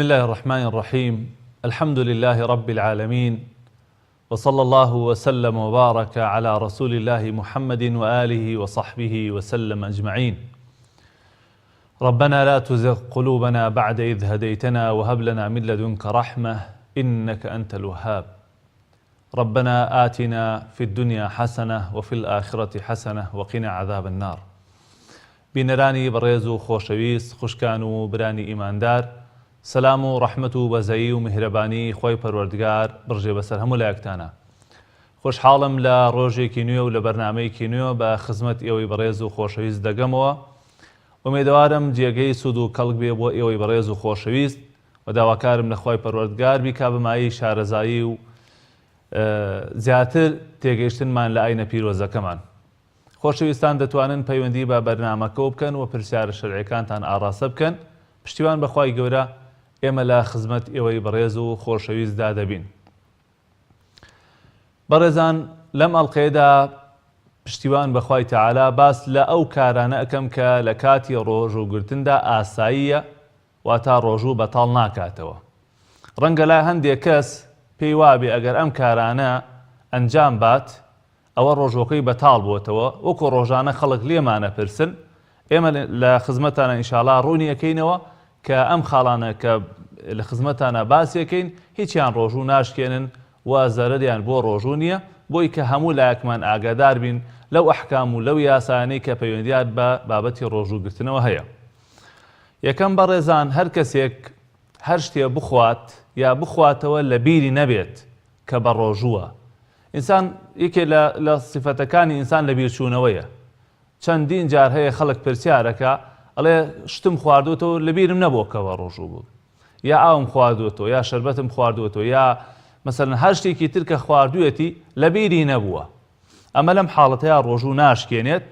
الله الرحمن الرحيم. الحمد لله رب العالمين، وصلى الله وسلم وبارك على رسول الله محمد وآله وصحبه وسلم أجمعين. ربنا لا تزغ قلوبنا بعد إذ هديتنا وهب لنا من لدنك رحمة إنك أنت الوهاب. ربنا آتنا في الدنيا حسنة وفي الآخرة حسنة وقنا عذاب النار. بینەرانی بەڕێز و خۆشەویست، خوشکان و برانی ئیماندار، سەلام و ڕەحمەت و بەزەیی و میهرەبانی خۆی پەروەردگار بڕژێ بەسەر هەموو لایەکتانە. خۆشحاڵم لە ڕۆژێکی نوێ و لە بەرنامەیەکی نوێ بە خزمەت ئێوەی بەڕێز و خۆشەویست دەگەمەوە. ومێدەوارم جێگەی سود و کەڵک بێ بۆ ئێوەی بەڕێز و خۆشەویست و داواکارم لە خۆی پەروەردگار بیکا بەمایی شارەزایی و زیاتر تێگەیشتنمان لە ئاینە پیرۆزەکەمان. خۆشەویستان دەتوانن پەیوەندی بە بەرنامەکە بکەن و پرسیارە شەرعیەکانتان ئاڕاستە بکەن. پشتیوان بەخوای گەورە ئێمە لە خزمەت ئێوەی بەڕێز و خۆشەویستدا دەبین. بەڕێزان، لەم ئەڵقەیەدا پشتیوان بەخوای تەعالا باس لە ئەو کارانە ئەکەم کە لە کاتی ڕۆژوگرتندا ئاساییە، واتە ڕۆژوو بەتاڵ ناکاتەوە. ڕەنگە لای هەندێک کەس پێی وابێ ئەگەر ئەم کارانە ئەنجام بات ئەوە ڕۆژۆکەی بەتاڵ بووتەوە، وەکو ڕۆژانە خەڵک لێمانە پرسن. ئێمە لە خزمەتانە ئینشاڵڵا ڕوونی ئەکەینەوە کە ئەم خاڵانە کە لە خزمەتانە باسیەکەین هیچیان ڕۆژوو ناشکێنن و زەرەریان بۆ ڕۆژوو نییە، بۆی کە هەموو لایەکمان ئاگادار بین لەو ئەحکام و لەو یاسانەی کە پەیوەندیات بە بابەتی ڕۆژووگرتنەوە هەیە. یەکەم بەڕێزان، هەر کەسێک هەر شتێ بخوات یا بخواتەوە لە بیری نەبێت کە بە ڕۆژووە. ئینسان یەکێ لە سیفەتەکانی ئینسان لە بیرچوونەوەیە. چەندین جار هەیە خەڵک پرسیارەکە ئەڵێ شتم خواردوتەوە لە بیرم نەبووکەوە ڕۆژوو بوو، یا ئاوم خواردوتەوە، یا شەربەتم خواردوتەوە، یا مەسەلەن هەر شتێکی تر کە خواردوویەتی لە بیری نەبووە. ئەمە لەم حاڵەتەیە ڕۆژوو ناشکێنێت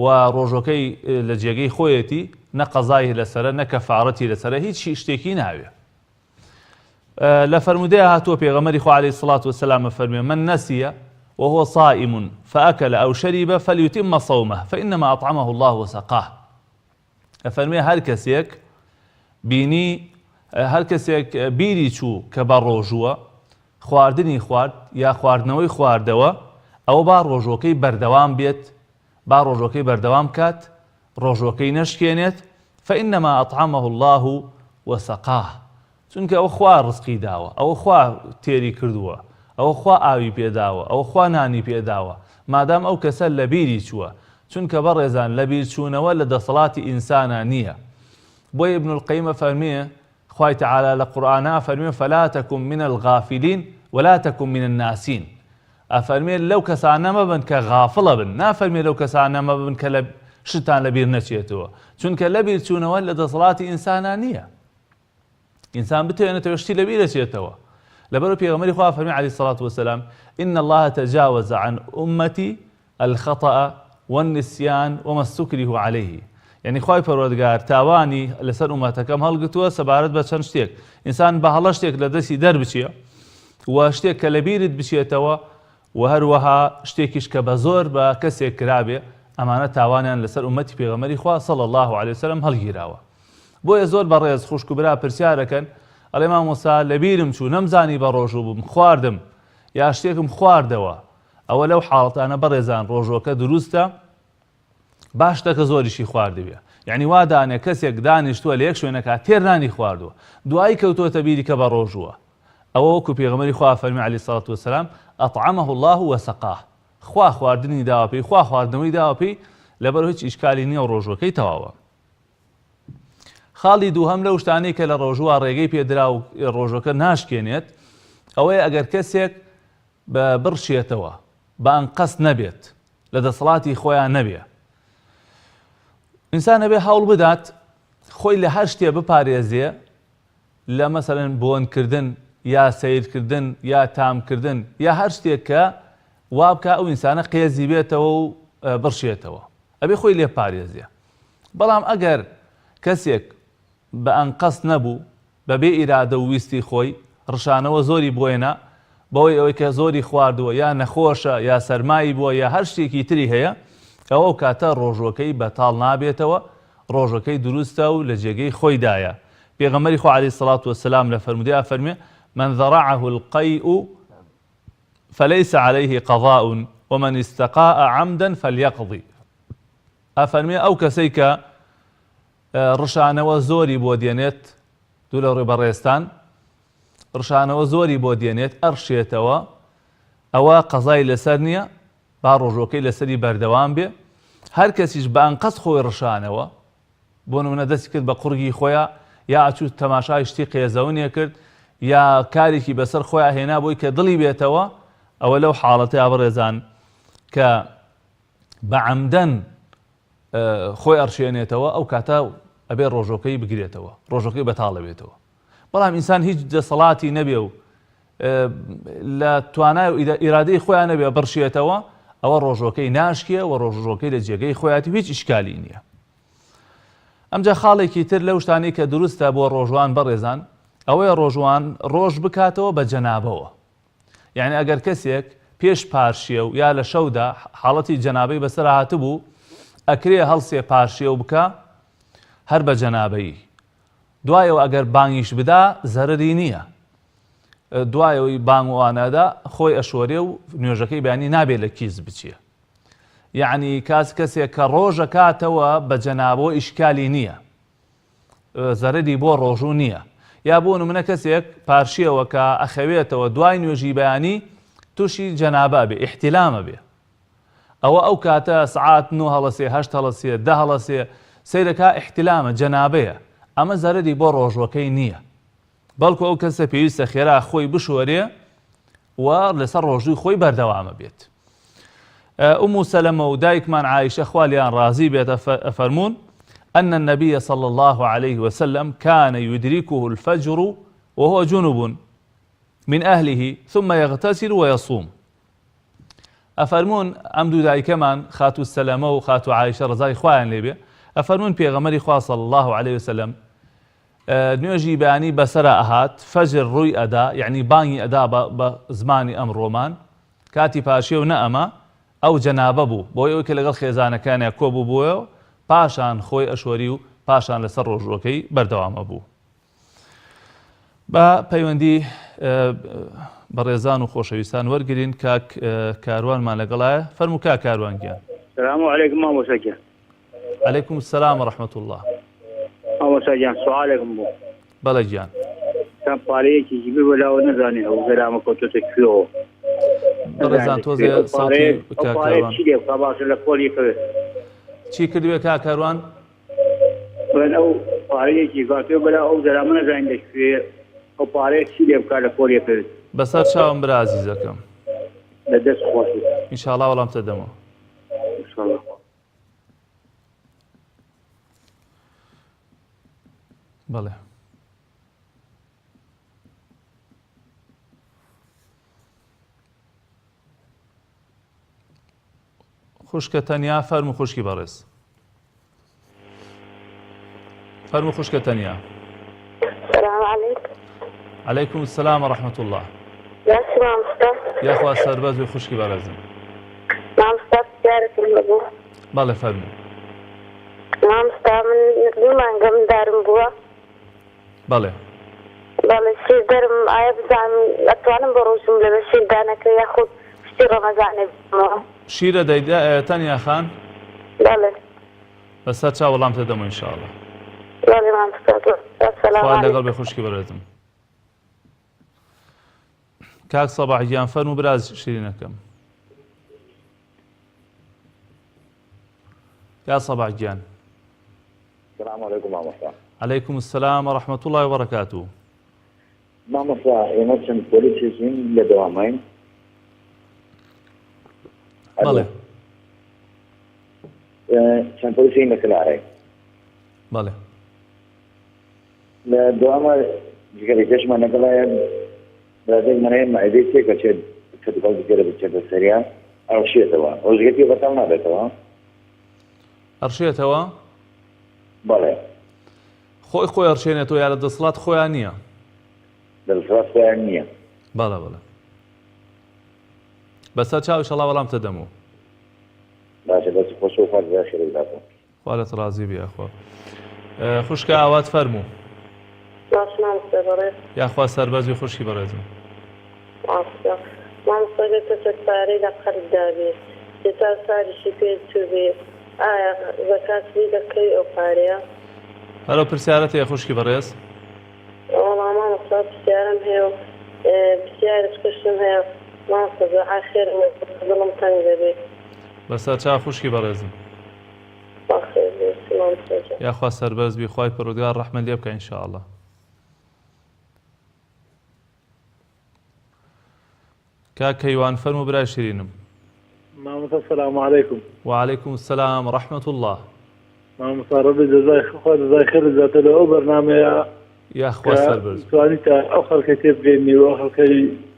و ڕۆژەکەی لە جێگەی خۆیەتی، نە قەزای لەسەرە نە کەفارەتی لەسەرە، هیچ شتێکی ناوێ. لە فەرمودەیە هاتووە پێغەمبەری خوا عەلەیهی سڵات وسەلام فەرمێ: من نەسیە وهو صائم فأكل أو شرب فليتم صومه فإنما أطعمه الله وسقاه. فەرمێ هەر کەسێک بیری چوو کە بە ڕۆژووە خواردنی خوارد یا خواردنەوەی خواردەوە، ئەوە با ڕۆژۆکەی بەردەوام بێت، با ڕۆژۆکەی بەردەوام کات، ڕۆژۆکەی نەشکێنێت. فإنما أطعمه الله وسقاه. چونکە ئەوە خوا ڕزقی داوە، ئەوە خوا تێری کردووە، ئەوە خوا ئاوی پێداوە، ئەوە خوا نانی پێداوە، مادام ئەو کەسە لە بیری چووە. چونکە بەڕێزان لە بیر چوونەوە لە دەسەڵاتی ئینسانە نییە. بۆیە ابن القەیمە فەرمێ خوای تەعالا لە قورئانە فەرمێ: فلا تكن من الغافلين ولا تكن من الناسين. ئەفەرمێ لەو کەسانە مەبن کە غافڵە بن، نافەرمێ لەو کەسانە مەبن کە لە شتان لە بیر نەچێتەوە، چونکە لە بیر چوونەوە لە دەسەڵاتی ئینسانە نییە. ئینسان بتوێنێتەوە شتی لە بیر دەچێتەوە. لەبەرەوە پێغەمبەری خوا فەرمێ عەلەیهی سڵات وسەلام: إن الله تجاوز عن أمتي الخطأ والنسيان وما استكره عليه. یعنی خوای پەروەردگار تاوانی لەسەر ئومەتەکەم هەڵگرتووە سەبارەت بە چەند شتێک. ئینسان بە هەڵە شتێک لە دەستی دەربچێ و شتێک کە لە بیرت بچێتەوە و هەروەها شتێکیش کە بە زۆر بە کەسێک کرابێ، ئەمانە تاوانیان لەسەر ئومەتی پێغەمبەری خوا صلی الله علیه وسلم هەڵگیراوە. بۆیە زۆر بەڕێز خوشک و برا پرسیارەکەن، ئەڵێ مامۆستا لە بیرم چوو نەمزانی بە ڕۆژوو بووم خواردم یا شتێکم خواردەوە. ئەوە لەو حاڵەتانە بەڕێزان ڕۆژۆکە دروستە، باش دەکە زۆریشی خواردبێ. یعنی وا دانێ کەسێک دانیشتووە لە یەک شوێنەکە تێر نانی خواردووە، دوایی کەوتووەتە بیری کە بە ڕۆژووە. ئەوە وەکو پێغەمبەری خوا فەرمی عەلەیهی سڵات وسەلام: ئەطعەمەه الله وسقاه. خوا خواردنی داوە پێی، خوا خواردنەوەی داوە پێی، لەبەرەوە هیچ ئیشکالی نییە و ڕۆژۆکەی تەواوە. خاڵی دووهەم لەو شتانەی کە لە ڕۆژووە ڕێگەی پێدرا و ڕۆژۆکە ناشکێنێت، ئەوەیە ئەگەر کەسێک بڕشێتەوە بە ئەنقەست نەبێت، لە دەسەڵاتی خۆیان نەبێ. ئینسان ئەبێ هەوڵ بدات خۆی لە هەر شتێ بپارێزێ، لە مەسەلەن بۆنکردن یا سەیرکردن یا تامکردن یا هەر شتێک کە وا بکە ئەو ئینسانە قێزی بێتەوە و بڕشێتەوە، ئەبێ خۆی لێ پارێزێ. بەڵام ئەگەر کەسێک بە ئەنقەست نەبوو، بەبێ ئیرادە و ویستی خۆی ڕشانەوە زۆری بۆینا، بەوەی ئەوەی کە زۆری خواردووە یا نەخۆشە یا سەرمایی بووە یا هەر شتێکی تری هەیە، ئەوە کاتە ڕۆژۆکەی بەتاڵ نابێتەوە، ڕۆژەکەی دروستە و لە جێگەی خۆیدایە. پێغەمبەری خوا عەلەیهی سەڵات وەسەلام لە فەرمودەیە فەرمێ من ذرعه القيء فليس عليه قضاء ومن استقاء عمدا فليقضي. ئەفەرمێ ئەو کەسەی کە ڕشانەوە زۆری بۆ دێنێت، دوو لە ڕێ بەڕێستان ڕشانەوە زۆری بۆ دێنێت ئەڕشێتەوە، ئەوە قەزای لەسەر نییە، با ڕۆژۆکەی لەسەری بەردەوام بێ. هەر کەسیش بە ئەنقەس خۆی ڕشانەوە، بۆ نمونە دەستی کرد بە قورگی خۆیان، یا ئەچوو تەماشای شتی قێزەونیە کرد، یا کارێکی بەسەر خۆیان هێنا بۆی کە دڵی بێتەوە، ئەوە لەو حاڵەتەیە بەڕێزان کە بە عەمدەن خۆی ئەڕشێنێتەوە، ئەو کاتە ئەبێ ڕۆژۆکەی بگرێتەوە، ڕۆژۆکەی بەتاڵە بێتەوە. بەڵام ئینسان هیچ دەسەڵاتی نەبێ و لە توانای و ئیرادەی خۆیان نەبێ بڕشێتەوە، ئەوە ڕۆژۆکەی ناشکێ و ڕۆژۆکەی لە جێگەی خۆیاتی هیچ ئیشکالی نییە. ئەمجا خاڵێکی تر لەو شتانەی کە دروستە بۆ ڕۆژوان بەڕێزان، ئەوەیە ڕۆژوان ڕۆژ بکاتەوە بە جەنابەوە. یعنی ئەگەر کەسێک پێش پارشیە و یا لە شەودا حاڵەتی جەنابەی بەسەر هاتبوو، ئەکرێ هەڵسێ پارشیە و بکە هەر بە جەنابەیی. دوایەوە ئەگەر بانگیش بدا زەرری نییە، دوایەوەی بانگ وانەدا خۆی ئەشۆرێ و نوێژەکەی بەیانی نابێت لە کیز بچیە. یعنی کەسێک کە ڕۆژە کاتەوە بە جەنابەوە ئیشکالی نییە، زەرری بۆ ڕۆژوو نییە. یا بۆ نمونە کەسێک پارشیەوە کە ئەخەوێتەوە دوای نوێژی بەیانی تووشی جەنابە بێ، ئیحتیلامە بێ، ئەوە ئەو کاتە سعات 9 هەڵەسێ 8 هەڵەسێ 10 هەڵەسێ سەیرەکە ئیحتیلامە جەنابەیە، ئەمە زەرری بۆ ڕۆژوەکەی نییە، بەڵکو ئەو کەسە پێویستە خێرا خۆی بشۆرێ و لەسەر ڕۆژووی خۆی بەردەوامە بێت. ئومو سەلەمە و دایکمان عایشە خوا لیان ڕازی بێت ئەفەرمون أن النبي صلى الله عليه وسلم كان يدركه الفجر وهو جنب من أهله ثم يغتسل ويصوم. أفرمون أمدو دايكمان خاتو السلامة وخاتو عائشة رضاي خوان ليبي أفرمون بيغمري خواه صلى الله عليه وسلم نوێژی بەیانی بەسەرە ئەهات، فەجر ڕووی ئەدا، یعنی بانگی ئەدا بە زمانی ئەم ڕۆمان، کاتی پاشیە و نەئەمە ئەو جەنابە بوو، بۆی ئەوەی کە لەگەڵ خێزانەکانیان کۆبوو بووە، پاشان خۆی ئەشۆری و پاشان لەسەر ڕۆژوەکەی بەردەوامە بوو. بە پەیوەندی بەڕێزان و خۆشەویستان وەرگرین کاک کاروانمان لەگەڵایە. فەرموو کاک کاروانگیان. السلام عليكم مامۆستا. عليكم السلام ورحمة الله. مامۆستا گیان سوالێکم بوو. بەڵێ گیان. چەند پارەیەکی جیبی بەلاوە نەزانێ ئەو گەرامە کۆتۆتە کوێەوە. بەڕێزان تۆزێ ساڵی کاکاروان چی لێ بکا باشە لە کۆلی کەوێت. چی کردوێ کاکاروان؟ بڵێن ئەو پارەیەکی گاتوێ بەلا ئەو گەرامە نەزانین لەکوێ، ئەو پارەیە چی لێ بکا لە کۆلی کەوێت. بەسەر چاوم برا عەزیزەکەم. لە دەست خۆشی. ئینشاءڵڵا وەڵامتە دەمەوە. ئینشاءڵڵا. بەڵێ. خوشکە تەنیا فەرموو خوشکی بەڕێز. فەرموو خوشکە تەنیا. السلام عليكم. عليكم السلام ورحمة الله. يا سي مامۆستا. یاخوا سەربەز و خوشکی بەڕێزم. مامۆستا پرسیارێکم هەبوو. بەڵێ فەرموو. مامۆستا من دوو مانگەم دارم بووە. بەڵێ. بەڵێ شیر دەرم ئایا بزانم ئەتوانم بڕۆژم لەبەر شیردانەکە یاخود شتی ڕەمەزانێ بمەوە. شیرە دەیدا تەنیا خان؟ بەڵێ. بەسەر چاو وەڵامتە دەمەوە ئینشاءڵڵا. بەڵێ مامۆستا. السلام خوا عليكم. لەگەڵ بێ خوشکی بەڕێزم. کاک سەباح گیان فەرموو براز شیرینەکەم. یا سەباح گیان. السلام عليكم مامۆستا. عليكم السلام ورحمة الله وبركاته. مامۆستا ئێمە چەند پۆلیسین لە دەوامین. بەڵێ. چەند پۆلیسین لە کلارەی. بەڵێ. لە دوامە جگەری گەشتمان لەگەڵایە برادێک منەیە مایدەی تێکە چێت کە دوگەڵ جگەرە بچێتە سەریان ئەڕشێتەوە. ڕۆژگەتی بەتاڵ نابێتەوە. ئەڕشێتەوە؟ بەڵێ. خۆی ئەڕشێنێتەوە یا لە دەسەڵات خۆیان نییە؟ لە دەسەڵات خۆیان نییە. بەڵێ بەڵێ. بەسەر چاو ئینشاڵڵا وەڵامتە دەمەوە. باشە دەست خۆش و خوارد شێرەی داکەم. خوا لەت ڕازی بێ ئەخوا. خوشکە ئاوات فەرموو. باش مامۆستا بەڕێز یاخوا سەربەرزی خوشکی بەڕێزم. ئاستا مامۆستاگە کەسێک پارەی لە قەرزدا بێت هێتا ساریشی پێچوو بێت ئایا زەکاتی دەکەی ئەو پارەیە؟ هەرو پرسیارەت هەیە خوشکی بەڕێز؟ وەڵام مامۆستا پرسیارم هەیە و پرسیارش کەشتم هەیە مامۆستا دوعای خێر دڵم تەنگ دەبێت. بەسەر چا خوشکی بەڕێزم. بەخێر بێت مامۆستا. یاخوا سەربەرز بی خوای پەروەردگار ڕەحمەت لێ بکە ئینشاءڵڵا. کاک کەیوان فەرموو برای شیرینم. مامۆستا سەلام عەلەیکوم. وعەلەیکوم السەلام ڕەحمەت الله. مامۆستا ڕەبی جەزای خێر بداتە لە ئەو بەرنامەیە یاخوا سەربەرز. توانیتە ئەو خەڵکەی تێ بگەینی و ئەو خەڵکەی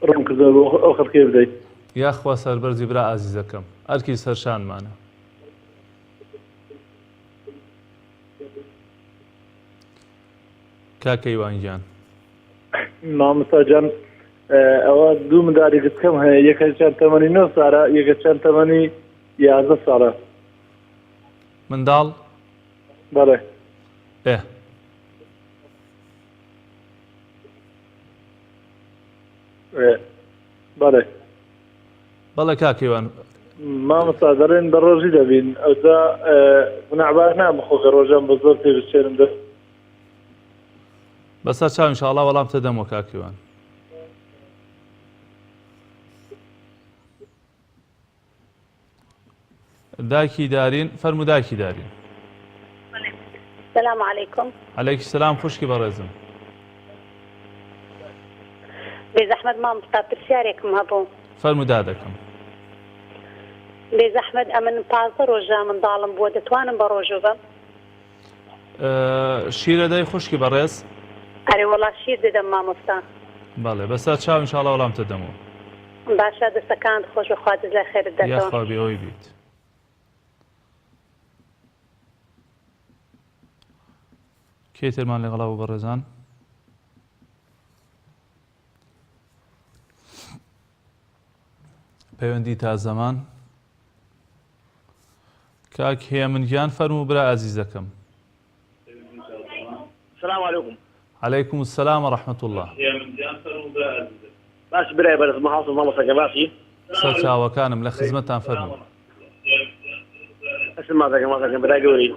ڕوون کردەوە ئەو خەڵکەی بدەیت. یاخوا سەربەرزی برا ئازیزەکەم ئەرکی سەرشانمانە. کاک کەیوان گیان. مامۆستا جان ئەوە دوو منداڵی کچکەم هەیە یەکە چەند تەمەنی 9 ساڵە یەکە چەند تەمەنی 11 ساڵە. منداڵ؟ بەڵێ. بەڵێ. بەڵێ کاک کەیوان. مامۆستا دەڕێن بە ڕۆژی دەبین ئەودا گوناحبار نامخۆ کە ڕۆژان بە زۆر پێشێنم دە. بەسەر چاو ئینشاءڵڵا وەڵام تەدەمەوە کاک کەیوان. داکی دارین فەرموو داکی دارین. السلام علیکم. عەلەیکی سەلام خوشکی بەڕێزم. بێزەحمەت مامۆستا پرسیارێکم هەبوو. فەرموو دادەکەم. بێزەحمەت ئەمن 15 ڕۆژە منداڵم بووە دەتوانم بە ڕۆژوو بم؟ شیرە دەی خوشکی بەڕێز؟ ئەرێ وەڵا شیر دەدەم مامۆستا. بەڵێ بەسەر چاو ئینشاءڵڵا وەڵام تەدەمەوە. باشە دەستەکانت خۆش و خوا دەست لە خێرت دەکەوە. یاخوا بێەوەی بیت. کێ ترمان لەگەڵا بوو بەڕێزان؟ پەیوەندی تا زەمان. کاک هێمنگیان فەرموو برا ئازیزەکەم. السلام عليكم. عەلەیکوم السەلام ورەحمەت الله. باش برای بەرز مەحاصل مامۆستا باشی. سەر چاوەکانم لە خزمەتتان فەرموو. ئەسم مازەکەم برای گەوری.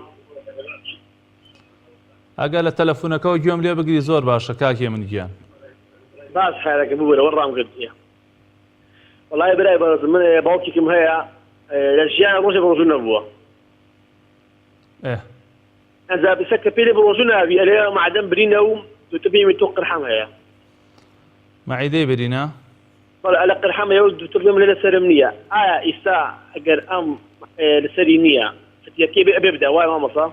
ئەگەر لە تەلەفۆنەکەەوە گوێم لێ بگری زۆر باشە کاک هێمنگیان. باش خێرەکە ببوورە وەڕام کردیە. وەڵای برای بەرز من باوکێکم هەیە لە ژیان ڕۆژێ بە ڕۆژوو نەبووە. ئەنجا بسە کە پێ لێ بە ڕۆژوو نابی ئەلێ معدەم برینە و دوتە پێمی تۆ قرحەم هەیە. مەعیدەی برینە؟ بەڵێ ئەلە قرحەم هەیە و دوتە پێم لێ لەسەرم نییە. ئایا ئیستا ئەگەر ئەم لەسەری نییە فتیەکێ ئەبێ بدە وای مامۆستا؟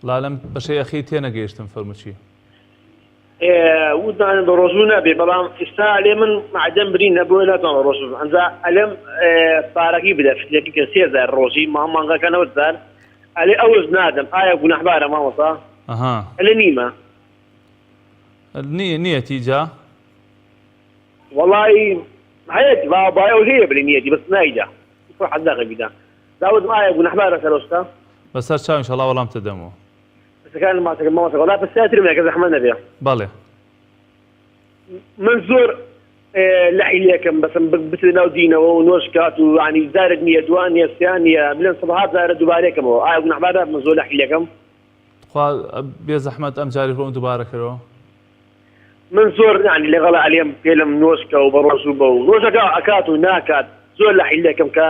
لالم بەشەی ئەخی تێنەگەیشتم فەرمووچی. وتمان بە ڕۆژوو نابێ بەڵام ئێستا لێ من معدەم برینە بۆ ناتوانم ڕۆژوو ئەنجا ئەلێم پارەکەی بدە فتیەکە کە 3000 ڕۆژی مانگەکە 90,000 ئەلێ ئەوەش نادەم ئایا گوناحبارە مامۆستا؟ ئەلێ نیمە. نیەتی جا؟ وەڵی هەیەتی باەوە هەیە بڵێ نیەتی بەس نایدا حەداقە بیدا داوتم ئایا گوناحبارە سەرۆستا؟ بەسەر چاو ئینشاءڵڵا وەڵام تەدەمەوە. بەسەکان ماسەکە مامۆستا وەڵا پرسیارترم هەیە کە زەحمەت نەبێ. بەڵێ. من زۆر لەحی لێکم بەسم بچێ ناو دینەوە و نۆشکات و ینی زارت نییە دوان نیە سیان نییە بلێن سەبعات زارە دووبارێکمەوە ئایا گوناحبارە من زۆر لەحی لێکم؟ خوا بێ زەحمەت ئەم جاری ڕۆم دووبارە کەرەوە. من زۆر ینی لەگەڵ ئەلێم پێلم نۆشکە و بە ڕۆژوو بە و نۆشەکە ئەکات و ناکات زۆر لەحی لێکم کە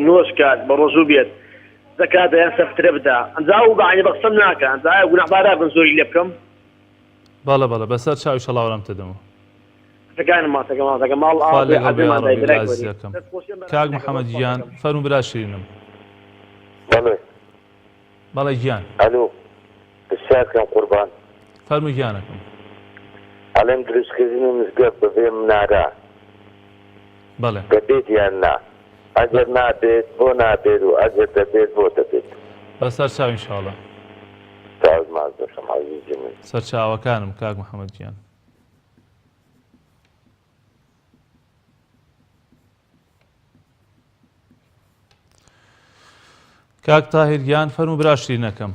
نۆشکات بە ڕۆژوو بێت زەکات یان سەفترە بدا ئەنجا و بەعینی بە قسەم ناکە ئەنجا ئایا گوناحبارە من زۆری لێ بکەم؟ بەڵێ بەڵێ بەسەر چاو ئینشاءڵڵا وەڵام تەدەمەوە. ماسەکە ماڵ کاک محەممەد گیان فەرموو برا شیرینم. بەڵێ گیان. ئەلۆ پرسیارکەم قوربان. فەرمووی گیانەکەم. ئەڵێم دروستکردنی مزگەوت بەبێ منارە. بەڵێ. دەبێت یان نا؟ ئەگەر نابێت بۆ نابێت و ئەگەر دەبێت بۆ دەبێت. بەسەر چاو ئینشاءڵڵا. تاوز ماز دەشەم عەزیزی من. سەر چاوەکانم کاک محەممەد گیان. کاک تاهیر گیان فەرموو برا شیرینەکەم.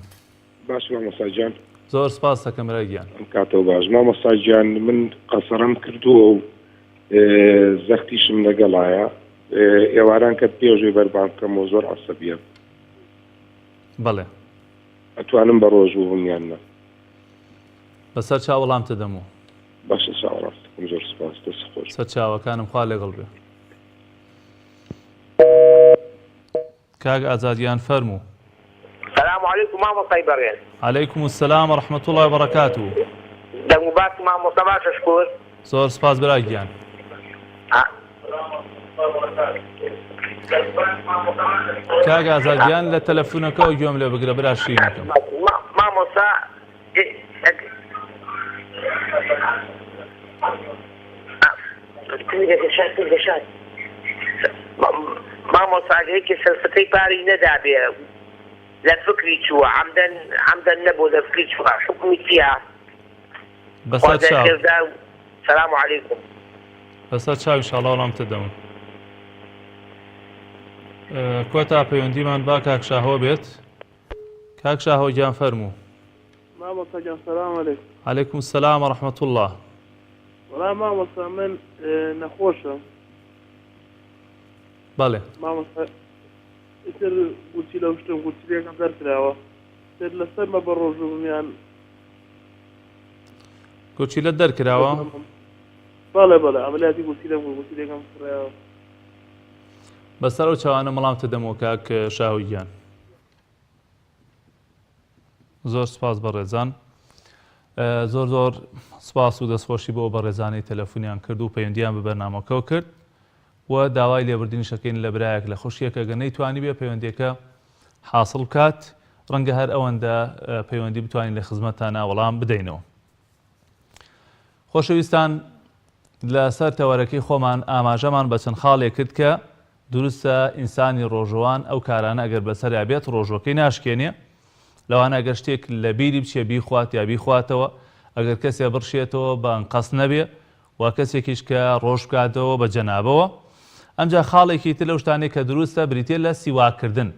باش مامۆستا جان. زۆر سپاس دەکەم ڕێگیان. کاتەوە باش مامۆستاگیان من قەسەرم کردووە و زەختیشم لەگەڵایە ئێواران کە پێشوی بەربان بکەم و زۆر عەسەبیە بەڵێ ئەتوانم بە ڕۆژوو بوومیانە بەسەر چاو وەڵامتە دەمەوە. باشە چاوەڕاستەکەم زۆر سپاس دەست خۆش. سەر چاوەکانم خوا لەگەڵ بێ. کاک ئازادیان فەرموو. السلام عليكم مامۆستای بەڕێز. عليكم السلام ورحمة الله وبركاته. دەموبات مامۆستا باشە شکر. زۆر سپاس براگیان. کاک ئازادیان لە تەلەفۆنەکەەوە گوێم لێ بگرە برا شیرینەکەم. مامۆستا مامۆستاگەیەکی سەرفتەی پاری نەدابێ لە فکری چووە عەمدەن نەبوو لە فکری چووە حکمی چییە؟ بەسەر چاو. سەلام عەلەیکم. بەسەر چاو ئینشاڵڵا وەڵامتە دەمەوە. کۆتا پەیوەندیمان با کاک شاهۆ بێت. کاک شاهۆ گیان فەرموو. مامۆستا گیان سەلام عەلەیکم. عليكم السلام ورحمة الله. وەڵام مامۆستا من نەخۆشم. بەڵێ. مامۆستا ئیتر گوتی لەو شتم گوتیلێکم دەرکراوە تر لەسەرمە بە ڕۆژومیان گوچیلەت دەرکراوە؟ بەڵێ بەڵێ ئەمەلیاتی گوتیلێکم فڕایەوە. بەسەر ئەو چاوانە مەڵامتە دەمەوە کاک شاهۆیان. زۆر سپاس بە ڕێزان. زۆر سپاس و دەستخۆشی بۆ بە ڕێزانەی تەلەفۆنیان کرد و پەیوەندیان بە بەرنامەکەەوە کرد و داوای لێبوردنیشەکەین لە برایەک لە خۆشیەکە گە نەیتوانی بێ پەیوەندیەکە حاصل بکات ڕەنگە هەر ئەوەندە پەیوەندی بتوانین لە خزمەتتانە وەڵام بدەینەوە. خۆشەویستان لەسەر تەوەرەکەی خۆمان ئاماژەمان بە چەند خاڵێک کرد کە دروستە ئینسانی ڕۆژەوان ئەو کارانە ئەگەر بەسەریا بێت ڕۆژۆکەی ناشکێنێ لەوانە ئەگەر شتێک لە بیری بچێ بیخوات یا بیخواتەوە ئەگەر کەسێ بڕشێتەوە بە ئەنقەس نەبێ و کەسێکیش کە ڕۆژ بکاتەوە بە جەنابەوە. ئەمجا خاڵێکی تر لەو شتانەی کە دروستە بریتێ لە سیواکردن.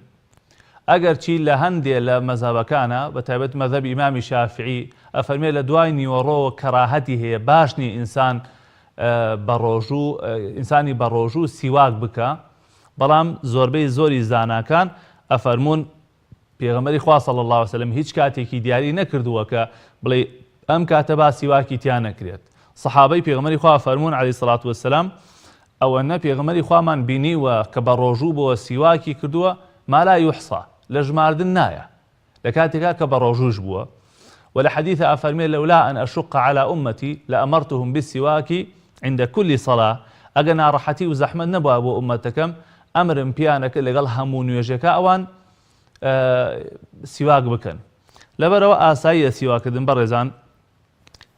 ئەگەر چی لە هەندێ لە مەذهبەکانە بە تایبەت مەذهبی ئیمامی شافعی ئەفەرمێ لە دوای نیوەڕۆ کەراهەتی هەیە باشنی ئینسانی بە ڕۆژوو سیواک بکە بەڵام زۆربەی زۆری زاناکان ئەفەرمون پێغەمبەری خوا صلی الله علیه و سلم هیچ کاتێکی دیاری نەکردووە کە بڵێ ئەم کاتە با سیواکی تیان نەکرێت. سەحابەی پێغەمبەری خوا فەرمون عەلەیهی سەڵات وەسەلام ئەوەنە پێغەمبەری خوامان بینیوە کە بە ڕۆژوو بۆ سیواکی کردووە ما لا يحصى لە ژماردن نایە لە کاتێکا کە بە ڕۆژووش بووە. ولا حديث أفرمي لولا أن أشق على أمتي لأمرتهم بالسواك عند كل صلاة أجنا راحتي وزحمة نبوا أبو أمتكم أمر بيانك اللي قال همون يجيكا أوان سواك بكن لبروا آسايا سواك دنبرزان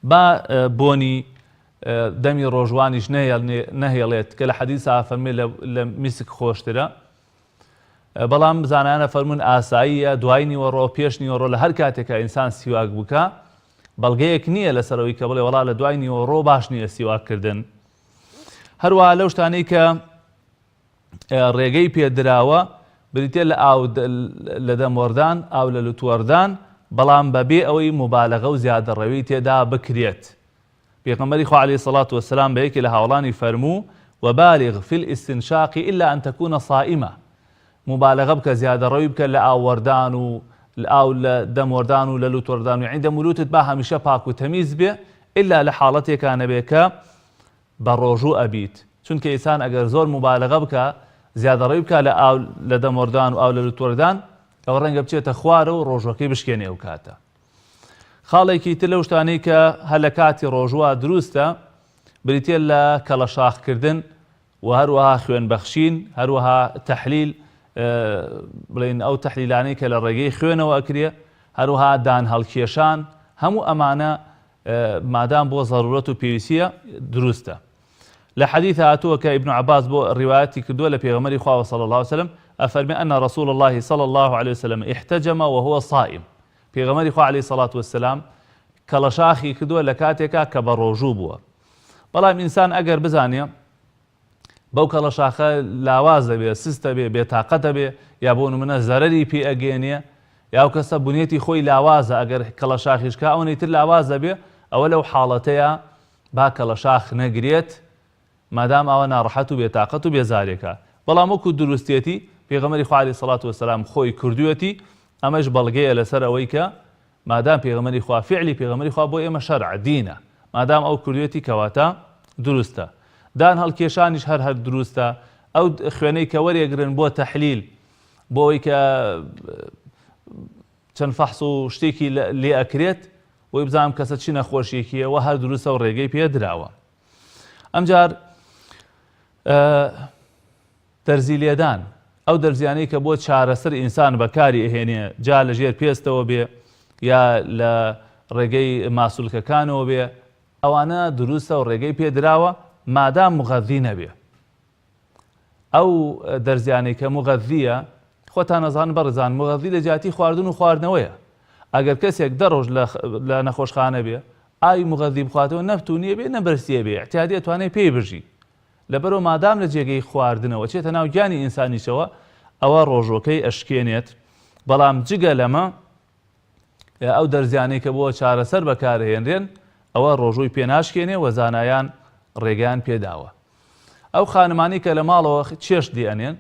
با بوني دمي روجوانيش نهيلت كلا حديث أفرمي لمسك خوشترا بەڵام زانانە فەرمون ئاساییە دوای نیوەڕۆ پێش نیوەڕۆ لە هەر کاتێکە ئینسان سیواک بکە بەڵگەیەک نییە لەسەرەوەی کە بڵێ وەڵا لە دوای نیوەڕۆ باش نییە سیواکردن. هەروەها لەو شتانەی کە ڕێگەی پێدراوە بریتێ لە ئاو لە دەموەردان ئاو لە لوتوەردان بەڵام بەبێ ئەوەی مبالەغە و زیادەڕەوی تێدا بکرێت. پێغەمبەری خوا عەلەیهی سەڵات وەسەلام بە یەکێ لە هاوڵانی فەرموو وەبالغ فی الاستنشاق إلا أن تكون صائمة مبالغه بکە زیادەڕەوی بکە لە ئاوەردان و ئاو لە دەموەردان و لە لوتوەردان و عیندە مولوتت با هەمیشە پاک و تەمیز بێ ئللا لە حاڵەتێکانە بێ کە بە ڕۆژوو ئەبیت چونکە ئینسان ئەگەر زۆر مبالغه بکە زیادەڕەوی بکە لە دەموەردان و ئاو لە لوتوەردان ئەوە ڕەنگە بچێتە خوارە و ڕۆژەکەی بشکێنێ ئەو کاتە. خاڵێکی تر لەو شتانەی کە هەر لە کاتی ڕۆژوە دروستە بریتێ لە کەڵەشاخکردن و هەروەها خوێنبەخشین هەروەها تەحلیل بڵێن ئەو تەحلیلانەی کە لە ڕێگەی خوێنەوە ئەکرێ هەروەها دان هەڵکێشان هەموو ئەمانە مادام بۆ ضرورەت و پێویستیە دروستە. لە حەدیث هاتووە کە ئیبن عەباس بۆ ڕیوایەتی کردووە لە پێغەمبەری خوا صلی الله علیه وسلم ئەفەرمێ ئەن رسول الله صلی الله علیه وسلم احتجم وهو صائم. پێغەمبەری خوا عەلەیهی سەڵات وەسەلام کەڵەشاخی کردووە لە کاتێکا کە بە ڕۆژوو بووە. بەڵام ئینسان ئەگەر بزانێ بەو کەڵەشاخە لاواز دەبێ سستە بێ بێتاقەتە بێ یا بۆ نمونە زەرەری پێ ئەگەێنێ یا ئەو کەسە بنیەتی خۆی لاوازە ئەگەر کەڵەشاخیشکا ئەوەی تر لاوازە بێ ئەوە لەو حاڵەتەیە با کەڵەشاخ نەگرێت مادام ئەوە ناڕەحەت و بێتاقەت و بێزارێکە. بەڵام وەکو دروستێتی پێغەمبەری خوا عەلەیهی سەڵات وەسەلام خۆی کردووەتی ئەمەش بەڵگەیە لەسەر ئەوەی کە مادام پێغەمبەری خوا فعلی پێغەمبەری خوا بۆ ئێمە شەرع دینە مادام ئەو کردوێتی کەواتە دروستە. دان هەڵکێشانیش هەر دروستە ئەو خوێنەی کە وەرێگرن بۆ تەحلیل بۆ ئەوەی کە چەند فەحس و شتێکی لێ ئەکرێت بۆی بزانم کەسە چی نەخۆشیەکیەوە هەر دروستە و ڕێگەی پێ دراوە. ئەمجار دەرزی لێدان ئەو دەرزیانەی کە بۆ چارەسەر ئینسان بەکاری ئەهێنێ جا لەژێر پێستەوە بێ یا لە ڕێگەی ماسوولکەکانەوە بێ ئەوانە دروستە و ڕێگەی پێدراوە مادام مغەذی نەبێ. ئەو دەرزیانەی کە مغەذیە خۆتان نەزان بەڕێزان مغەذی لە جیاتی خواردن و خواردنەوەیە. ئەگەر کەسێک دەڕۆژ لە نەخۆشخانە بێ ئاوی مغەذی بخواتەوە نەفتونیە بێ نەبەرسیە بێ احتیادی ئەتوانێت پێی بژی لەبەرەوە مادام لە جێگەی خواردنەوە چێتە ناو گیانی ئینسانیشەوە ئەوە ڕۆژۆکەی ئەشکێنێت. بەڵام جگە لەمە ئەو دەرزیانەی کە بۆ چارەسەر بەکارهێنرێن ئەوە ڕۆژووی پێناشکێنێ و زانایان ڕێگەیان پێداوە. ئەو خانمانی کە لە ماڵەوە چێش دیئەنێن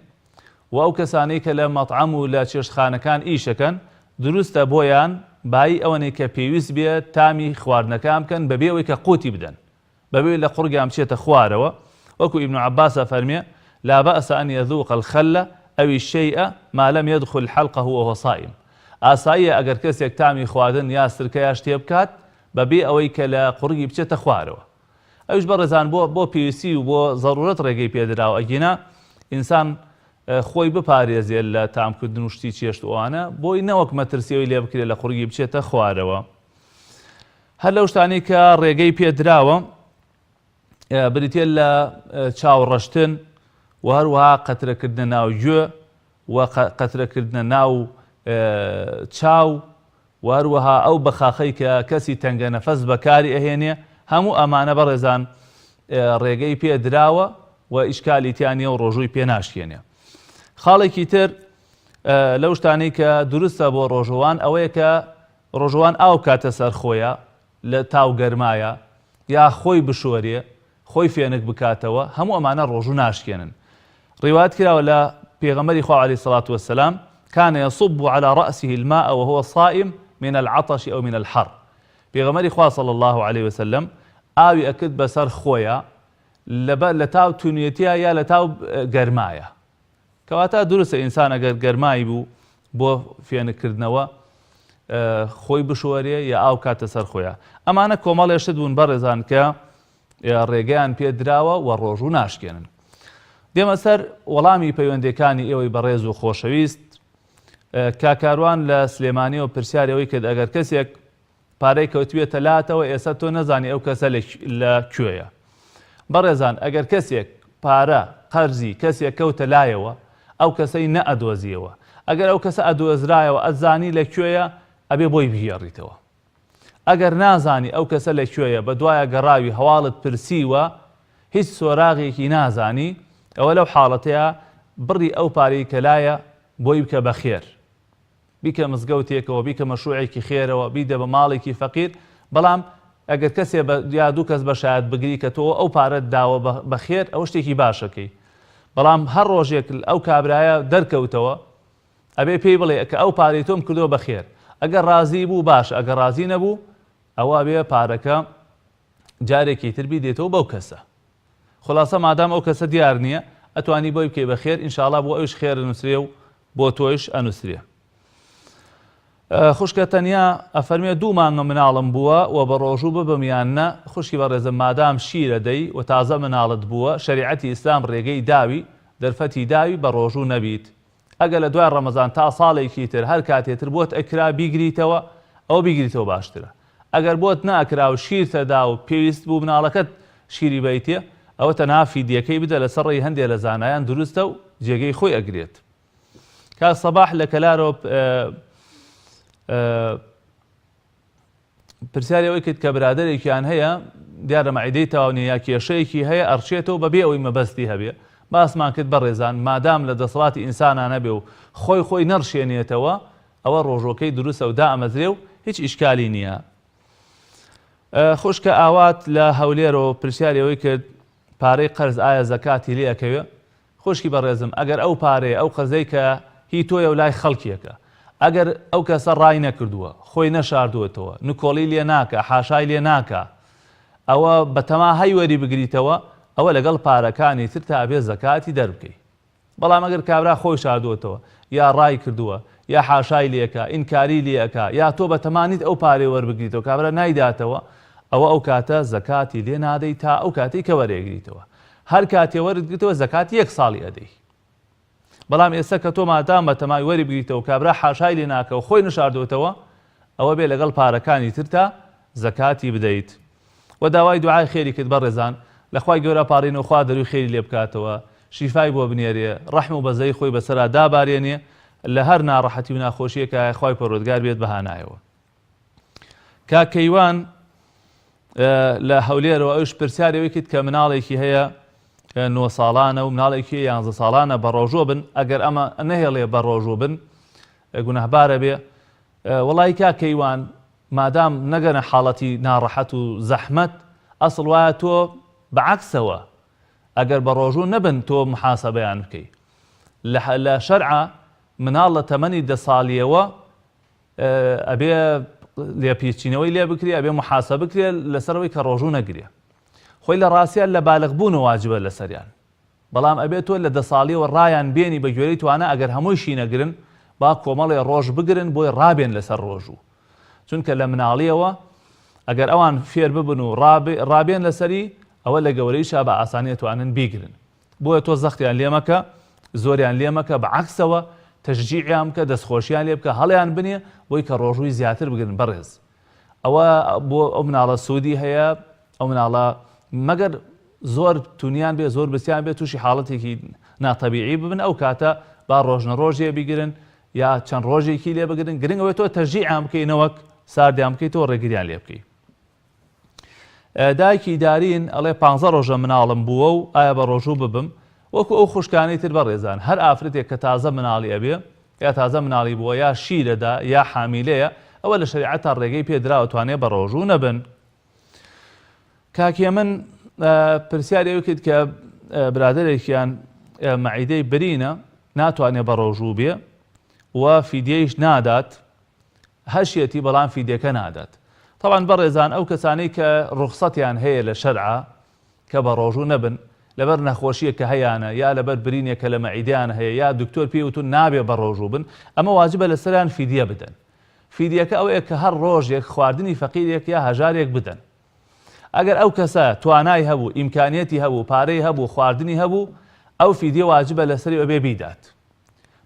و ئەو کەسانەی کە لە مەطعەم و لە چێشتخانەکان ئیشەکەن دروستە بۆیان بای ئەوەنەی کە پێویست بێت تامی خواردنەکان بکەن بەبێ ئەوەی کە قوتی بدەن بەبێ لە قورگیان بچێتە خوارەوە. وەکو ئیبن عەباسە فەرمێ لا بەأس أن يذوق الخل أو الشيء ما لم يدخل حلقه وهو صائم. ئاساییە ئەگەر کەسێک تامی خواردن یا سرکە یا شتێ بکات بەبێ ئەوەی کە لە قورگی بچێتە خوارەوە. ئەوش بەڕێزان بۆ پێویستی و بۆ ضرورەت ڕێگەی پێدراوە ئەگینا ئینسان خۆی بپارێزێت لە تامکردن و شتی چێشت ئەوانە بۆی نەوەک مەترسیەوەی لێ بکرێت لە قورگی بچێتە خوارەوە. هەر لەو شتانەی کە ڕێگەی پێدراوە بریتێ لە چاوڕەشتن و هەروەها قەترەکردنە ناو گوێ و قەترەکردنە ناو چاو و هەروەها ئەو بەخاخەی کە کەسی تەنگە نەفەس بەکاری ئەهێنێ هەموو ئەمانە بەڕێزان ڕێگەی پێدراوە و ئیشکالی تیانە و ڕۆژووی پێناشکێنێ. خاڵێکی تر لەو شتانەی کە دروستە بۆ ڕۆژەوان ئەوەیە کە ڕۆژەوان ئاو کاتە سەر خۆیە لە تاو گەرمایە یا خۆی بشۆرێ خۆی فێنک بکاتەوە هەموو ئەمانە ڕۆژوو ناشکێنن. ڕیوات کراوە لە پێغەمبەری خوا عەلەیهی سەڵات وەسەلام كان يصب على رأسه الماء وهو صائم من العطش أو من الحر. پێغەمبەری خوا صلی الله عليه وسلم ئاوی ئەکرد بەسەر خۆیە لە تاو تونوێتیە یا لە تاو گەرمایە. کەواتە دروستە ئینسان ئەگەر گەرمایی بوو بۆ فێنکردنەوە خۆی بشوەرێ یا ئاو کاتە سەر خۆیە. ئەمانە کۆمەڵێشت بوون بەڕێزان کە ڕێگەیان پێدراوە و ڕۆژوو ناشکێنن. دێمە سەر وەڵامی پەیوەندەکانی ئێوەی بەڕێز و خۆشەویست. کاکاروان لە سلێمانی و پرسیارەوەی کرد ئەگەر کەسێک پارەی کەوتوێتە لاتەوە ئێستا تۆ نەزانی ئەو کەسە لە کوێیە. بەڕێزان ئەگەر کەسێک پارە قەرزی کەسێک کەوتە لایەوە ئەو کەسەی نەئەدۆزیەوە ئەگەر ئەو کەسە ئەدۆزرایەوە ئەزانی لە کوێیە ئەبێ بۆی بگێڕیتەوە. ئەگەر نازانی ئەو کەسە لە کوێیە بە دوایە گەڕاوی هەواڵت پرسیوە هیچ سۆراغێکی نازانی ئەوە لەو حاڵەتەیە بڕی ئەو پارەی کە لایە بۆی بکە بەخێر بیکە مزگەوتێکەوە بیکە مەشروعێکی خێرەوە بیدە بە ماڵێکی فەقیر. بەڵام ئەگەر کەسێ یا دوو کەس بەشایەت بگری کە تۆ ئەو پارەت داوە بەخێر ئەو شتێکی باشەکەی. بەڵام هەر ڕۆژێک ئەو کابرایە دەرکەوتەوە ئەبێ پێی بڵێ کە ئەو پارەی تۆم کردووە بەخێر. ئەگەر رازی بوو باش ئەگەر رازی نەبوو ئەوە بێ پارەکە جارێکی تر بیدێتەوە بەو کەسە. خلاصە مادام ئەو کەسە دیار نییە ئەتوانی بۆی بکەی بەخێر ئینشاءڵڵا بۆ ئەوش خێر نووسرێ و بۆ تۆیش ئەنووسرێ. خوشکە تەنیا ئەفەرمێ دوو مانگە مناڵم بووە و بە ڕۆژوو ببمیانە خوشکی بەڕێزم مادام شیرە دەی و تازە مناڵت بووە شەریعەتی ئیسلام ڕێگەی داوی دەرفەتی داوی بە ڕۆژوو نەبیت. ئەگەر لە دوای ڕەمەزان تا ساڵێکی تر هەر کاتێتر بۆت ئەکرا بیگریتەوە ئەو بیگریتەوە باشترە. ئەگەر بۆت ناکرا و شیرتەدا و پێویست بوو مناڵەکەت شیری بیتێ ئەوە تەنها فیدیەکەی بدە لەسەر ڕێی هەندێک لە زانایان دروستە و جێگەی خۆی ئەگرێت. کا سەباح لە کەلارۆ پرسیارەوەی کرد کە برادێکیان هەیە دیارە مەعیدەی تاوانی یا کێشەیەکی هەیە ئەڕچێتەوە بەبێ ئەوەی مەبەستی هەبێ. باسمان کرد بەڕێزان مادام لە دەسەڵاتی ئینسانان نەبێ و خۆی نەڕشێنێتەوە ئەوە ڕۆژۆکەی دروستە و دائەمەزرێ و هیچ ئیشکالی نییە. خوشکە ئاوات لە هەولێرەوە پرسیارەوەی کرد پارەی قەرز ئایا زەکاتی لێ ئەکەوێ؟ خوشکی بەڕێزم ئەگەر ئەو پارەیە ئەو قەرزەی کە هی تۆیە و لای خەڵکیەکە ئەگەر ئەو کەسە ڕای نەکردووە خۆی نەشاردووەتەوە نکۆڵی لێ ناکە حاشای لێ ناکە ئەوە بەتەما هەیوەری بگریتەوە ئەوە لەگەڵ پارەکانی تر تا بێ زەکاتی دەربکەی. بەڵام ئەگەر کابرا خۆی شاردووەتەوە یا ڕای کردووە یا حاشای لێکە ئینکاری لێەکە یا تۆ بەتەمانیت ئەو پارەی وەربگریتەوە کابرا نایداتەوە ئەوە ئەو کاتە زەکاتی لێ نادەی تا ئەو کاتەی کە وەرێگریتەوە. هەر کاتێ وەرگریتەوە زەکاتی 1 ساڵی ئەدەی. بەڵام ئێستا کە تۆ مادام بەتەمای وەری بگریتەوە کابرا حاشای لێ ناکە و خۆی نشاردوێتەوە ئەوە بێ لەگەڵ پارەکانی تر تا زەکاتی بدەیت. و داوای دوعای خێری کرد بەڕێزان لەخوای گەورە پارێنەوە خوا دەروی خێری لێ بکاتەوە شیفای بۆ بنێرێ ڕەحم و بەزەی خۆی بەسەرا دابارێنێ لە هەر ناڕەحەتی و ناخۆشیەکە خوای پەروەردگار بێت بەهانایەوە. کاکەیوان لە هەولێرەوە ئەوش پرسیارەوەی کرد کە مناڵێکی هەیە 9 ساڵانە و مناڵێکی 11 ساڵانە بە ڕۆژۆ بن ئەگەر ئەمە نەهێڵێ بە ڕۆژۆ بن گونەهبارە بێ. وەڵی کاکەیوان مادام نەگەنە حاڵەتی ناڕەحەت و زەحمەت ئەسڵ وایە تۆ بەعەکسەوە ئەگەر بە ڕۆژوو نەبن تۆ محاسەبەیان بکەی. لە شەرعە مناڵ لە تەمەنی 10 ساڵیەوە ئەبێ لێپیچینەوەی لێ بکرێ ئەبێ محاسە بکرێ لەسەرەوەی کە ڕۆژوو نەگرێ. خۆی لە ڕاستیان لە بالغبوونەوە واجبە لەسەریان. بەڵام ئەبێت تۆ لە 10 ساڵیەوە ڕایان بێنی بە گوێرەی توانە ئەگەر هەموویشی نەگرن با کۆمەڵێ ڕۆژ بگرن بۆی ڕابێن لەسەر ڕۆژوو. چونکە لە مناڵیەوە ئەگەر ئەوان فێر ببن و ڕابێن لەسەری ئەوە لە گەورەیشا بە ئاسانی توانن بیگرن. بۆیە تۆ زەختیان لێمەکە زۆریان لێمەکە بەعەکسەوە تەشجیعیان بکە دەستخۆشیان لێ بکە هەڵیان بنێ بۆی کە ڕۆژووی زیاتر بگرن بەڕێز. ئەوە بۆ ئەو مناڵە سوودی هەیە ئەو مناڵە مەگەر زۆر تونیان بێ زۆر بسییان بێت تووشی حاڵەتێکی ناتەبیعی ببن ئەو کاتە با ڕۆژنە ڕۆژێ بیگرن یا چەند ڕۆژێکی لێ بگرن گرنگەوەی تۆ تەشجیعیان بکەینەوەک ساردیان بکەیت تۆ ڕێگریان لێ بکەیت. دایکی دارین ئەڵێ 15 ڕۆژە مناڵم بووە و ئایا بە ڕۆژوو ببم وەکو ئەو خوشکانی تر بەڕێزان هەر ئافرەتێک کە تازە مناڵی ئەبێ یا تازە مناڵی بووە یا شیرەدا یا حامیلەیە ئەوە لە شەریعەتە ڕێگەی پێدراوەتوانێ بە ڕۆژوو نەبن. کاکێ من پرسیارەوە کرد کە برادەرێکیان مەعیدەی برینە ناتوانێت بە ڕۆژوو بێ و فیدیەیش نادات هەشیەتی بەڵام فیدیەکە نادات. طبعا بەڕێزان ئەو کەسانەی کە ڕوخسەتیان هەیە لە شەرعە کە بە ڕۆژوو نەبن لەبەر نەخۆشیە کە هەیەە یا لەبەر برینێکە لە مەعیدیان هەیە یا دکتۆر پێوتون نابێ بە ڕۆژوو بن ئەمە واجبە لەسەریان فیدیە بدەن. فیدیەکە ئەوەیە کە هەر ڕۆژێک خواردنی فەقیرێک یا هەژارێک بدەن. ئەگەر ئەو کەسە توانای هەبوو ئیمکانیەتی هەبوو پارەی هەبوو خواردنی هەبوو ئەو فیدیە واجبە لەسەری ئەبێ بیدات.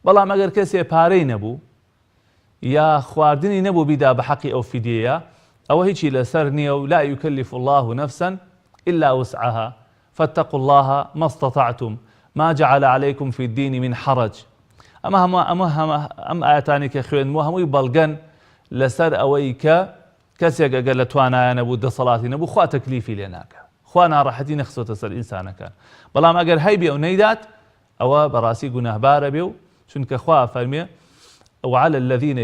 بەڵام ئەگەر کەسێ پارەی نەبوو یا خواردنی نەبوو بیدا بە حەقی ئەو فیدیەیە ئەوە هیچی لەسەر نییە و لا يكلف الله نفسا إلا وسعها فاتقوا الله ما استطعتم ما جعل عليكم في الدين من حرج. ئەم ئاەتانی کە خوێنمەوە هەمووی بەڵگەن لەسەر ئەوەی کە کەسێک ئەگەر لە توانایە نەبوو دەسەڵاتی نەبوو خوا تەکلیفی لێ ناکە خوا ناڕەحەتی نەخسۆتە سەر ئینسانەکان. بەڵام ئەگەر هەیبێ و نەیدات ئەوە بەڕاستی گوناهبارە بێ و چونکە خوا فەرمێ وعلى الذين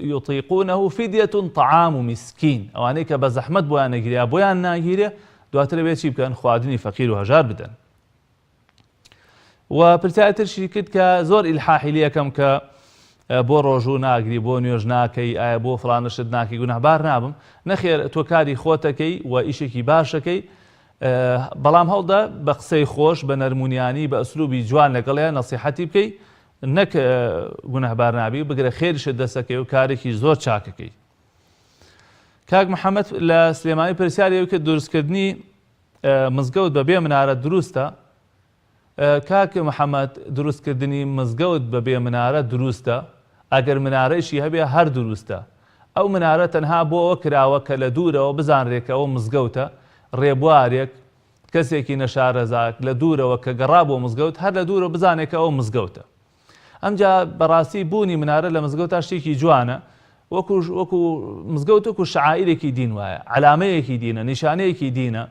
يطيقونه فدية طعام مسكين ئەوانەی کە بە زەحمەت بۆیان نەگیریا بۆیان ناگیرێ دواتر بێت چی بکەن خواردنی فەقیر و هەژار بدەن. و پرسیارترشی کرد کە زۆر ئیلحاحی لێ یەکەم کە بۆ ڕۆژوو ناگری بۆ نوێژ ناکەی ئایا بۆ فڵانەشت ناکەی گوناهبار نابم نەخێر تۆ کاری خۆتەکەی و ئیشێکی باشەکەی بەڵام هەڵدا بە قسەی خۆش بە نەرمونیانی بە ئەسلوبی جوان لەگەڵیان نەسیحەتی بکەی نەک گوناهبار نابی بگرە خێرشت دەسەکەی و کارێکی زۆر چاکەکەی. کاک محەممەد لە سلێمانی پرسیارەوە کە دروستکردنی مزگەوت بە بێ منارە دروستە. کاک محەممەد دروستکردنی مزگەوت بە بێ منارە دروستە ئەگەر منارەیشی هەبێ هەر دروستە. ئەو منارە تەنها بۆ ئەوە کراوە کە لە دوورەوە بزانرێکەوە مزگەوتە ڕێبوارێک کەسێکی نەشارەزاک لە دوورەوە کە گەڕا بۆ مزگەوت هەر لە دوورەوە بزانێکە ئەو مزگەوتە. ئەمجا بەڕاستی بوونی منارە لە مزگەوت شتێکی جوانە وەکو مزگەوت وەکو شعائرێکی دین وایە علامەیەکی دینە نیشانەیەکی دینە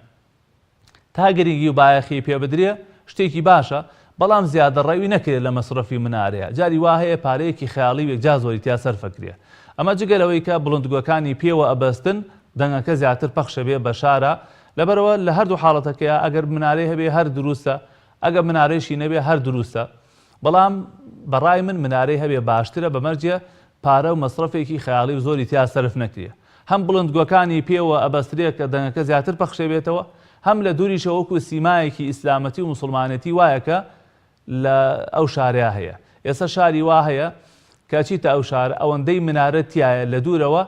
تا گرنگی و بایەخی پێ بدرێ شتێکی باشە بەڵام زیادە ڕێوی نەکرێت لە مەسرەفی منارەیە جاری وا هەیە پارەیەکی خەیاڵی یەکجا زۆری تا سەرفەکرێ ئەمە جگەلەوەی کە بڵندگوەکانی پێوە ئەبەستن دەنگەکە زیاتر پەخشە بێ بە شارە لەبەرەوە لە هەردوو حاڵەتەکەیە ئەگەر منارەی هەبێ هەر دروستە ئەگەر منارەیشی نەبێ هەر دروستە بەڵام بەڕای من منارەی هەبێ باشترە بەمەرجە پارە و مەسرفێکی خەیاڵی و زۆری تیا سەرف نەکرێ هەم بڵندگوەکانی پێوە ئەبەسترێ کە دەنگەکە زیاتر پەخشە بێتەوە هەم لە دووریشەوە وەکو سیمایەکی ئیسلامەتی و مسلمانەتی وایەکە لە ئەو شارەیە هەیە ئێستا شاری وا هەیە کە چیتە ئەو شارە ئەوەندەی منارە تایە لە دوورەوە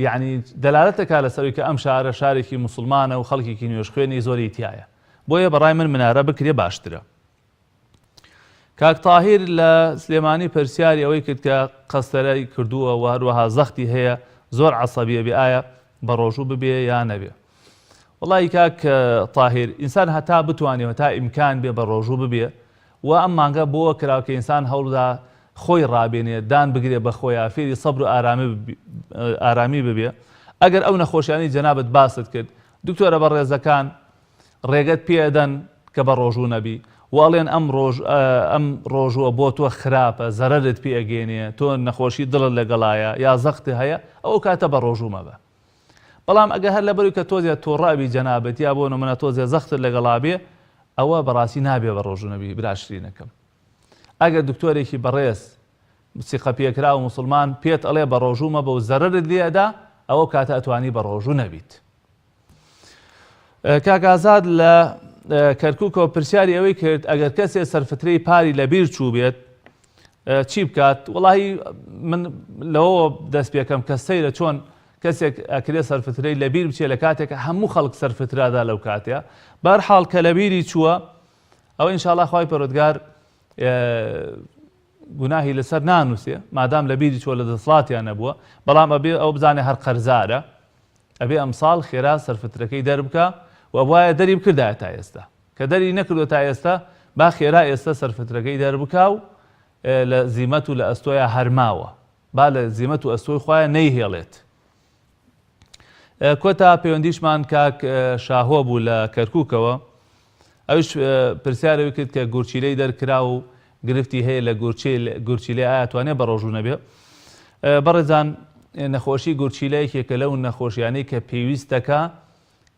یعنی دەلالەتەکە لەسەروی کە ئەم شارە شارێکی مسلمانە و خەڵکێکی نوێژ خوێنی زۆری تایە بۆیە بەڕای من منارە بکرێ باشترە کاک تاهیر لە سلێمانی پرسیاری ئەوەی کرد کە قەستەرەی کردووە و هەروەها زەختی هەیە زۆر عەسەبیە بێ ئایا بە ڕۆژوو ببێ یا نەبێ وڵی کاک تاهیر ئینسان هەتا بتوانێت تا ئیمکان بێ بە ڕۆژوو ببێ و ئەم مانگە بۆ کراوە کە ئینسان هەوڵدا خۆی ڕابێنێت دان بگرێ بە خۆیان فێری سەبر و ئارامی ببێ ئەگەر ئەو نەخۆشیانی جەنابەت باست کرد دکتۆرە بە ڕێزەکان ڕێگەت پێدەن کە بە ڕۆژوو نەبی واڵێن ئەم ڕۆژووە بۆ تۆ خراپە زەرەرت پێ ئەگەێنێ تۆ نەخۆشی دڵت لەگەڵایە یا زەختی هەیە ئەو کاتە بە ڕۆژوو مەبە بەڵام ئەگە هەر لەبەروی کە تۆزیە تۆڕابی جەنابەت یا بۆ نمونە تۆزیە زەختت لەگەڵا بێ ئەوە بەڕاستی نابێ بە ڕۆژوو نەبی براشترینەکەم ئەگەر دکتۆرێکی بەڕێز سیقە پێکرا و مسلمان پێت ئەڵێ بە ڕۆژوو مەبە و زەرەرت لێدا ئەوە کاتە ئەتوانی بە ڕۆژوو نەبیت کاک ئازاد لە کەرکووکەوە پرسیاری ئەوەی کرد ئەگەر کەسێ سەرفترەی پاری لە بیر چوو بێت چی بکات وڵی من لەوە دەست پێکەم کە سەیرە چۆن کەسێک ئەکرێ سەرفترەی لە بیر بچێت لە کاتێکە هەموو خەڵک سەرفترادا لەو کاتەیە بەرحاڵ کە لە بیری چووە ئەوە ئینشاءڵڵا خوای پەروەردگار گوناهی لەسەر نانووسێ مادام لە بیری چووە لە دەسڵاتیان نەبووە بەڵام ئەبێ ئەو بزانێ هەر قەرزارە ئەبێ ئەمساڵ خێرا سەرفترەکەی دەربکە و وایە دەری بکردایە تا ئێستا کە دەری نەکردو تا ئێستا با خێرا ئێستا سەرفترەکەی دەربکا و لە زیمەت و لە ئەستۆیە هەرماوە با لە زیمەت و ئەستۆی خوایە نەیهێڵێت کۆتا پەیوەندیشمان کاک شاهۆ بوو لە کەرکووکەوە ئەوش پرسیارەوەی کرد کە گورچیلەی دەرکرا و گرفتی هەیە لە گورچیلێ ئایا توانێت بە ڕۆژوو نەبێ بەڕێزان نەخۆشی گورچیلەیەکێکە لەو نەخۆشیانەی کە پێویستەکە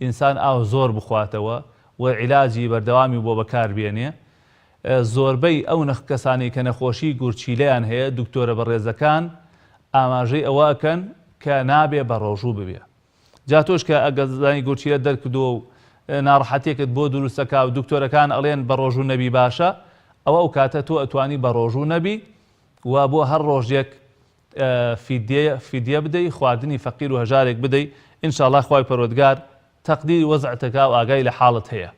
ئینسان ئاو زۆر بخواتەوە و عیلاجی بەردەوامی بۆ بەکاربێنێ زۆربەی ئەو کەسانی کە نەخۆشی گورچیلەیان هەیە دکتۆرە بەڕێزەکان ئاماژەی ئەوەکەن کە نابێ بە ڕۆژوو ببێ جا تۆش کە ئەگەزانی گورچیلە دەرکردووە و ناڕەحەتێکت بۆ دروستەکە و دکتۆرەکان ئەڵێن بە ڕۆژوو نەبی باشە ئەوە ئەو کاتە تۆ ئەتوانی بە ڕۆژوو نەبی و بۆ هەر ڕۆژێک فیدیە بدەی خواردنی فەقیر و هەژارێک بدەی ئینشاءڵڵا خوای پەروەردگار تەقدیری وەزعتەکە و ئاگای لە حاڵت هەیە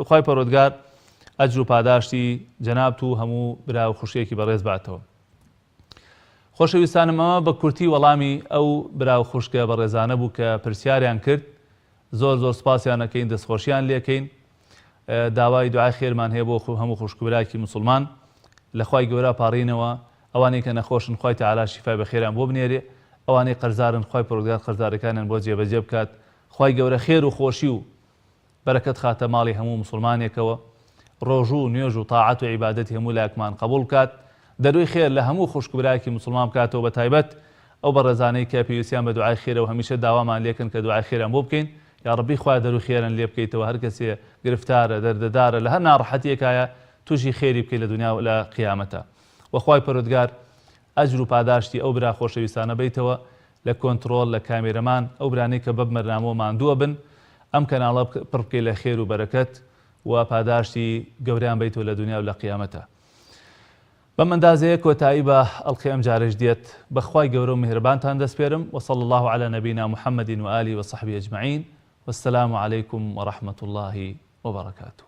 خوای پەروەردگار ئەجر و پاداشتی جەنابت و هەموو برا و خوشیەکی بەڕێز باتەوە خۆشەویستانم ئەمە بە کورتی وەڵامی ئەو برا و خوشکە بەڕێزانە بوو کە پرسیاریان کرد زۆر سپاسیان ئەەکەین دەستخۆشیان لێکەین داوای دوعای خێرمان هەیە بۆ هەموو خوشکبراکی مسلمان لە خوای گەورە پاڕینەوە ئەوانەی کە نەخۆشن خوای تەعالا شیفای بەخێران بۆ بنێرێ ئەوانەی قەرزارن خوای پەروەردگار قەرزارەکانیان بۆ جێبەجێ بکات خوای گەورە خێر و خۆشی و بەرەکەت خاتە ماڵی هەموو مسلمانێکەوە ڕۆژوو و نوێژ و تاعەت و عیبادەتی هەموو لایەکمان قبول بکات دەروی خێر لە هەموو خوشکبراکی مسلمان بکاتەوە بە تایبەت ئەو بەڕێزانەی کە پێویستیان بە دوعای خێرە و هەمیشە داوامان لێکن کە دوعای خێران بۆ بکەین یا ڕەبی خوا دەروی خێرن لێ بکەیتەوە هەر کەسێ گرفتارە دەردەدارە لە هەر ناڕەحەتیەکایە تووشی خێری بکەیت لە دنیا و لە قیامەتە وەخوای پەروەردگار ئەجر و پاداشتی ئەو برا خۆشەویستانە بیتەوە لە کۆنتڕۆل لە کامێرەمان ئەو برانەی کە بەبمەرنامەوە ماندووە بن ئەم کەناڵە پڕ بکەی لە خێر و بەرەکەت و پاداشتی گەوریان بیتەوە لە دنیا و لە قیامەتە بەم ئەندازەیە کۆتایی بە ئەڵقەی ئەم جارەش دێت بەخوای گەورە و میهرەبانتان دەسپێرم وصلى الله على نبينا محمد وآله وصحبه أجمعين والسلام عليكم ورحمة الله وبركاته.